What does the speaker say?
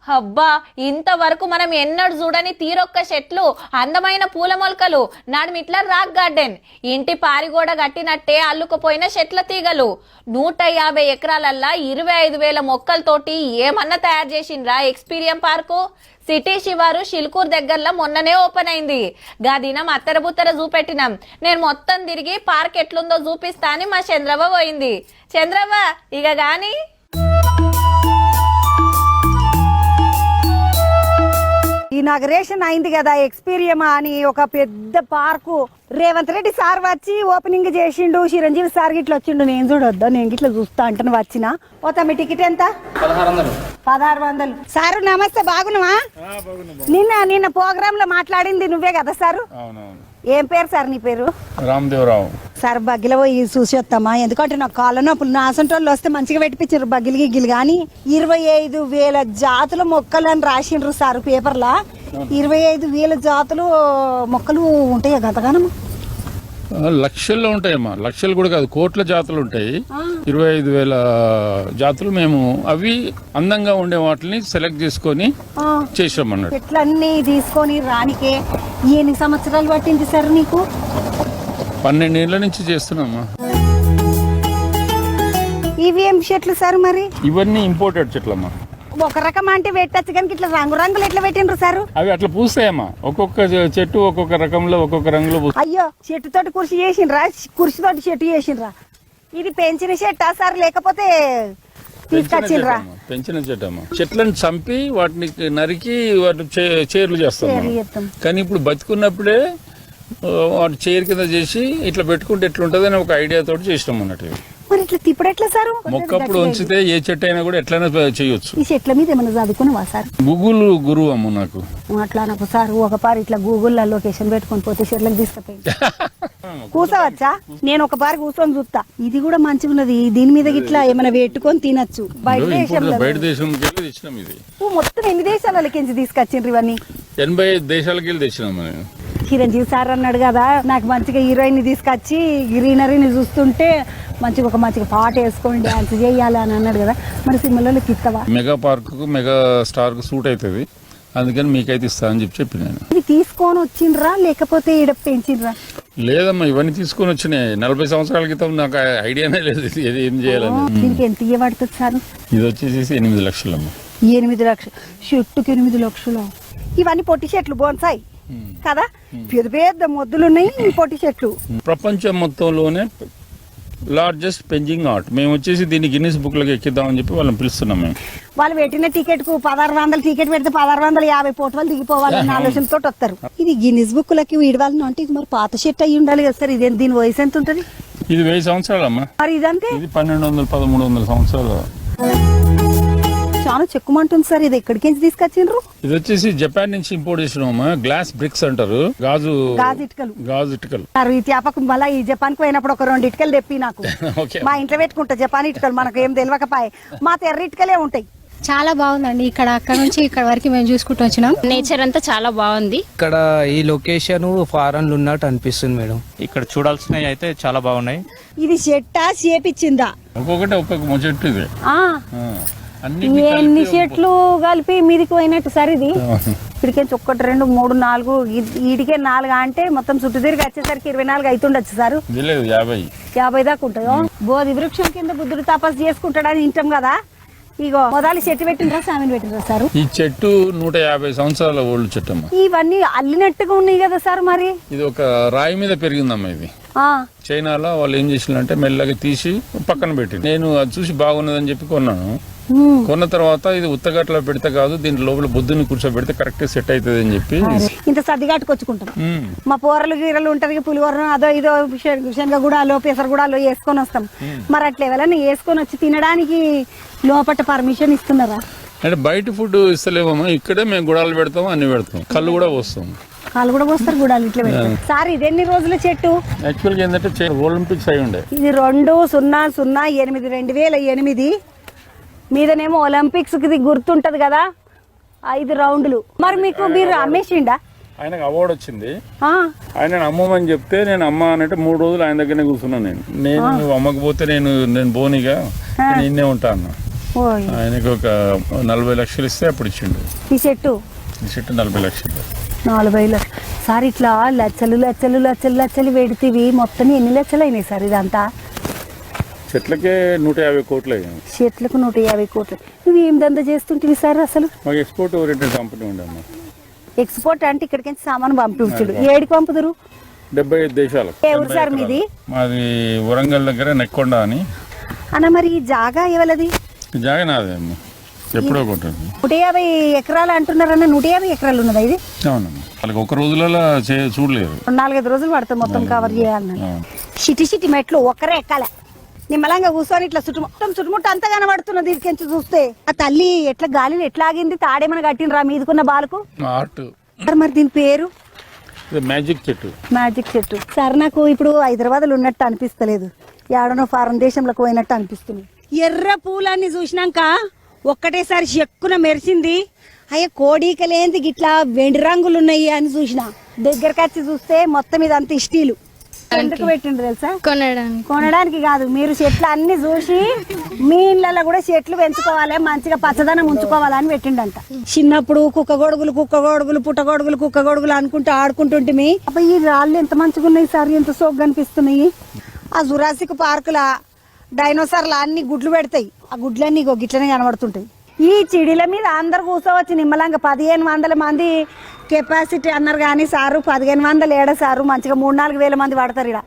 అబ్బా ఇంతవరకు మనం ఎన్నడు చూడని తీరొక్క చెట్లు, అందమైన పూల మొలకలు, నడుమిట్ల రాక్ గార్డెన్, ఇంటి పారిగోడ కట్టినట్టే అల్లుకుపోయిన చెట్ల తీగలు, 150 ఎకరాలల్లా 25,000 మొక్కలతోటి ఏమన్నా తయారు చేసిండ్రా ఎక్స్పీరియన్ పార్కు. సిటీ శివారు షిల్కూర్ దగ్గరలో మొన్ననే ఓపెన్ అయింది. గా దినం అత్తరబుత్తర చూపెట్టినాం. నేను మొత్తం తిరిగి పార్క్ ఎట్లుందో చూపిస్తా అని మా చంద్రవ్వ పోయింది. చంద్రవ్వ ఇక గాని ఇనాగరేషన్ అయింది కదా ఎక్స్పీరియమా అని ఒక పెద్ద పార్కు. రేవంత్ రెడ్డి సార్ వచ్చి ఓపెనింగ్ చేసిండు, చిరంజీవి సార్ గిట్ల వచ్చిండు. నేను చూడొద్దా, నేను గిట్ల చూస్తా అంటాను. వచ్చిన పోతా. మీ టికెట్ ఎంత? 1600. సారు నమస్తే, బాగున్నావా? నిన్న ప్రోగ్రామ్ లో మాట్లాడింది నువ్వే కదా సారు? ఏం పేరు సార్ నీ పేరు? రామదేవరావు. సార్ బగ్గిల పోయి చూసి వస్తామా, ఎందుకంటే నాకు కాళ్ళ నొప్పులు. నా అసంటోళ్ళు వస్తే మంచిగా పెట్టిపించారు బగ్గిలు గిగ్గిలు. కానీ 25,000 జాతుల మొక్కలని రాసిండ్రు సార్ పేపర్లా. 25,000 జాతులు మొక్కలు ఉంటాయా గతగానం? లక్షల్లో ఉంటాయమ్మా, లక్షలు కూడా కాదు, కోట్ల జాతులు ఉంటాయి. 25,000 జాతులు. మేము అవి అందంగా ఉండే వాటిని సెలెక్ట్ చేసుకొని చేసామన్నట్టు. చెట్లన్నీ తీసుకొని రానికే ఎన్ని సంవత్సరాలు పట్టింది సార్ నీకు? 12 ఏళ్ల నుంచి చేస్తున్నామా. ఇవి ఏం చెట్లు సార్ మరి? ఇవన్నీ ఇంపోర్టెడ్ చెట్లమ్మా. ఒక రకం అంటే పెట్టచ్చు కానీ ఇట్లా రంగురంగులు ఎట్లా పెట్టిండ్రు సార్? అవి అట్లా పూస్తాయమ్మా, ఒక్కొక్క చెట్టు ఒక్కొక్క రకంలో ఒక్కొక్క రంగులో పూస్తాయి. అయ్యో, చెట్టుతోటి కుర్చీ చేసిండ్రా? కుర్చీతోటి చెట్టు చేసిండ్రా? ఇది పెంచిన చెట్టా సార్ లేకపోతే తీసుకొచ్చిండ్రా? పెంచిన చెట్టమ్మా. చెట్లను చంపి వాటిని నరికి వాటి చేర్లు చేస్తాం. కానీ ఇప్పుడు బతుకున్నప్పుడే వాటి చైర్ కింద చేసి ఇట్లా పెట్టుకుంటే ఎట్లుంటది అని ఒక ఐడియా తోటి చేసినాం అన్నట్టు. మరి ఇట్లా తిప్పుడు ఎట్లా సార్? మొక్కప్పుడు ఉంచితే ఏ చెట్టు అయినా కూడా ఎట్లయినా చేయొచ్చు. ఈ చెట్ల మీద ఏమైనా చదువుకున్నావా సార్? గూగుల్ గురువు అమ్మ నాకు. అట్లా నాకు సార్ ఒక పారి ఇట్లా గూగుల్లో లొకేషన్ పెట్టుకొని పోతే చెట్లకు తీసుకుపోయి కూసవచ్చా? నేను ఒక పారి కూర్చొని చూస్తా. ఇది కూడా మంచిగా ఉన్నది. దీని మీద ఇట్లా ఏమైనా పెట్టుకొని తినచ్చు. బయట దేశం తెచ్చినాం. ఇది మొత్తం ఎన్ని దేశాలకి తీసుకొచ్చిండ్రు ఇవన్నీ? 85 దేశాలకి వెళ్ళి తెచ్చినాం. చిరంజీవి సార్ అన్నాడు కదా, నాకు మంచిగా హీరోయిన్ తీసుకొచ్చి గ్రీనరీని చూస్తుంటే మంచిగా ఒక మంచిగా పాట వేసుకొని డాన్స్ చేయాలి అని అన్నాడు కదా. మరి సినిమాలో ఇస్తావా? మెగా పార్క్ కు మెగా స్టార్ కు సూట్ అవుతుంది, అందుకని మీకైతే ఇస్తా అని చెప్పి నేను. ఇది తీసుకొని వచ్చిండ్రా లేకపోతే ఈడ పెంచిండ్రా? లేదమ్మా, ఇవన్నీ తీసుకొని వచ్చినాయి. 40 సంవత్సరాల క్రితం నాకు ఐడియానే లేదు ఏం చేయాలని. దీనికి ఎంత ఇవ్వబడుతుంది సార్? ఇది వచ్చేసి 8 లక్షలమ్మా. 8 లక్షలు? చెట్టుకి 8 లక్షలు? ఇవన్నీ పొట్టి చెట్లు బోన్సాయి కదా, పెద్ద పెద్ద మొద్దులు ఉన్నాయి పొట్టి చెట్లు. ప్రపంచం మొత్తంలోనే లార్జెస్ట్ పెంజింగ్ ఆర్ట్. మేము వచ్చేసి దీన్ని గిన్నిస్ బుక్ లోకి ఎక్కిద్దామని చెప్పి వాళ్ళని పిలుస్తున్నాం. మేము వాళ్ళు పెట్టిన టికెట్ కు 1600 టికెట్ పెడితే 1650 ఫోటోలు దిగిపోవాలన్న ఆలోచనతో వస్తారు. ఇది గిన్నిస్ బుక్ లకి వీడవాలని అంటే ఇది మరి పాత చెట్టు అయ్యి ఉండాలి కదా సార్. ఇది దీని వయసు ఎంత ఉంటది? ఇది 1000 సంవత్సరాలమ్మా. మరి ఇదంతే? ఇది 1200-1300 సంవత్సరాలు. చాలా చెక్కుమంటుంది సార్. ఇది ఎక్కడికి తీసుకొచ్చిండ్రు? ఇది వచ్చేసి జపాన్ నుంచి ఇంపోర్ట్ చేసినామా. గ్లాస్ బ్రిక్స్ అంటారు, గాజు ఇటుకలు. ఈ త్యాపకం మళ్ళీ ఈ జపాన్ కు పోయినప్పుడు ఒక 2 ఇటుకలు తెప్పి నాకు మా ఇంట్లో పెట్టుకుంటా. జపాన్ ఇటుకలు మనకు ఏం తెలియకపాయ, మా తెర్ర ఇటుకలే ఉంటాయి. చాలా బాగుందండి. అక్కడ నుంచి ఇక్కడ వరకు మేము చూసుకుంటూ వచ్చినాం. నేచర్ అంతా చాలా బాగుంది. ఇక్కడ ఈ లొకేషన్ ఫారెన్ లో ఉన్నట్టు అనిపిస్తుంది మేడం. ఇక్కడ చూడాల్సినవి అయితే చాలా బాగున్నాయి. ఇది చెట్టా చేపిచ్చిందా? ఒక్కొక్క చెట్టు ఇది. ఎన్ని చెట్లు కలిపి మీదికి పోయినట్టు సార్ ఇది? ఇప్పటికే 1 2 3 4 ఈడికే 4 అంటే మొత్తం చుట్టూ తిరిగి వచ్చేసరికి 24 అవుతుండొచ్చు సార్. 50 దాకా ఉంటుందో. బోధి వృక్షం కింద బుద్ధుడు తపస్సు చేసుకుంటాడని వింటాం కదా. ఇగో మొదలు చెట్టు పెట్టినరా సామిని పెట్టినరా సార్? ఈ చెట్టు 150 సంవత్సరాల ఓల్డ్ చెట్టు అమ్మా. ఇవన్నీ అల్లినట్టుగా ఉన్నాయి కదా సార్. మరి ఇది ఒక రాయి మీద పెరిగిందమ్మా. ఇది చైనాలో వాళ్ళు ఏం చేసిందంటే మెల్లగా తీసి పక్కన పెట్టి, నేను అది చూసి బాగున్నదని చెప్పి కొన్నాను. కొన్న తర్వాత ఇది ఉత్తగట్లో పెడితే కాదు, దీని లోపల బుద్ధుని కూర్చోబెడితే కరెక్ట్ సెట్ అవుతుంది అని చెప్పి ఇంత సర్దిగాట్టుకొచ్చుకుంటాం. మా పోరలు గీరలు ఉంటారు, పులిహోర అదో ఇదో శనగగూడలో పెసరగూడలో వేసుకొని వస్తాం. మరి అట్లా ఎవరైనా వేసుకొని వచ్చి తినడానికి లోపల పర్మిషన్ ఇస్తున్నారా? అంటే బయట ఫుడ్ ఇస్తలేమమ్మా. ఇక్కడే మేము గుడాలు పెడతాం, అన్ని పెడతాం, కళ్ళు కూడా పోస్తాం. కాళ్ళు కూడా పోస్తారు, గుడాలు ఇట్లా పెడతాం. సార్ ఇది ఎన్ని రోజుల చెట్టు? యాక్చువల్గా ఏంటంటే ఒలింపిక్స్ అయి ఉండే. ఇది 2008 2008 మీదనేమో ఒలింపిక్స్ కి గుర్తుంటది కదా, 5 రౌండ్లు. మరి మీరు అమ్మేసిండా? ఆయనకు అవార్డు వచ్చింది. ఆయన అమ్మమని చెప్తే నేను అమ్మ అనంటే 3 రోజులు ఆయన దగ్గరనే కూర్చున్నాను. నేను నువ్వు అమ్మకపోతే నేను బోనిగా నిన్నే ఉంటా అన్నా. ఓయ్ ఆయనకు ఒక 40 లక్షలు ఇస్తే అప్పుడు ఇచ్చిండు. ఈ చెట్టు ఈ చెట్టు 40 లక్షలు. 40 సార్ ఇట్లా లచ్చలు లచ్చలు లచ్చలు లచ్చలు పెడితేవి మొత్తం ఎన్ని లక్షలు అయినాయి సార్ ఇదంతా? చెట్లకే 150 కోట్లు అయ్యాయి. చెట్లకు 150 కోట్లు. నువ్వు ఏం దందా చేస్తుంటివి సార్ అసలు? మాకు ఎక్స్పోర్ట్ ఓరియంటెడ్ కంపెనీ ఉండమ్మా. ఎక్స్పోర్ట్ అంటే ఇక్కడికి సామాను పంపించుడు. ఏడికి పంపుదురు? 75 దేశాలకు. ఏ ఊరు సార్ మీది? మాది వరంగల్ దగ్గర నెక్కొండ అని. అన్న మరి ఈ జాగా ఎవలది? జాగా నాదే అమ్మ, ఎప్పుడో కొట్టింది. 150 ఎకరాలు అంటున్నారన్న. 150 ఎకరాలు ఉన్నదా ఇది? అవునమ్మా, వాళ్ళకి ఒక రోజులలో చూడలేదు. 4-5 రోజులు పడుతుంది మొత్తం కవర్ చేయాలన్న. అవును. సిటి మెట్లు ఒక్కరే ఎక్కాల. నిమ్మలంగా కూర్చొని ఇట్లా చుట్టుముట్టు అంతా కనబడుతున్నది ఇదికెంచి చూస్తే. ఆ తల్లి ఎట్లా గాలిని ఎట్లా ఆగింది? తాడేమని కట్టినరా మీదుకున్న బాలకు? ఆర్ట్. మరి దీని పేరు? మ్యాజిక్ చెట్టు. మ్యాజిక్ చెట్టు. సార్ నాకు ఇప్పుడు హైదరాబాద్లో ఉన్నట్టు అనిపిస్తలేదు, ఏడనో ఫారెన్ దేశంలోకి పోయినట్టు అనిపిస్తుంది. ఎర్ర పూలన్నీ చూసినాక ఒక్కటేసారి చెక్కున మెరిసింది. అయ్యే కోడీకలేంది గిట్లా వెండి రంగులు ఉన్నాయి అని చూసిన. దగ్గరకు వచ్చి చూస్తే మొత్తం ఇదంతా స్టీలు. ఎందుకు పెట్టిండ్రు తెలుసా? కొనడానికి కాదు, మీరు చెట్లు అన్ని చూసి మీ ఇళ్ళలో కూడా చెట్లు పెంచుకోవాలి, మంచిగా పచ్చదనం ఉంచుకోవాలని పెట్టిండంట. చిన్నప్పుడు కుక్క గొడుగులు పుట్ట గొడుగులు అనుకుంటూ ఆడుకుంటుంటిమి. అబ్బా ఈ రాళ్ళు ఎంత మంచిగా ఉన్నాయి సార్, ఎంత సోగ్గా అనిపిస్తున్నాయి. ఆ జురాసిక్ పార్కుల డైనోసార్లు అన్ని గుడ్లు పెడతాయి. ఆ గుడ్లన్నీ గిట్లనే కనబడుతుంటాయి. ఈ చిడిల మీద అందరు కూర్చోవచ్చు నిమ్మలంగా. 1500 మంది కెపాసిటీ అన్నారు కానీ సారు 1500 ఏడ సారు మంచిగా 3-4 వేల మంది పడతారు ఇక్కడ.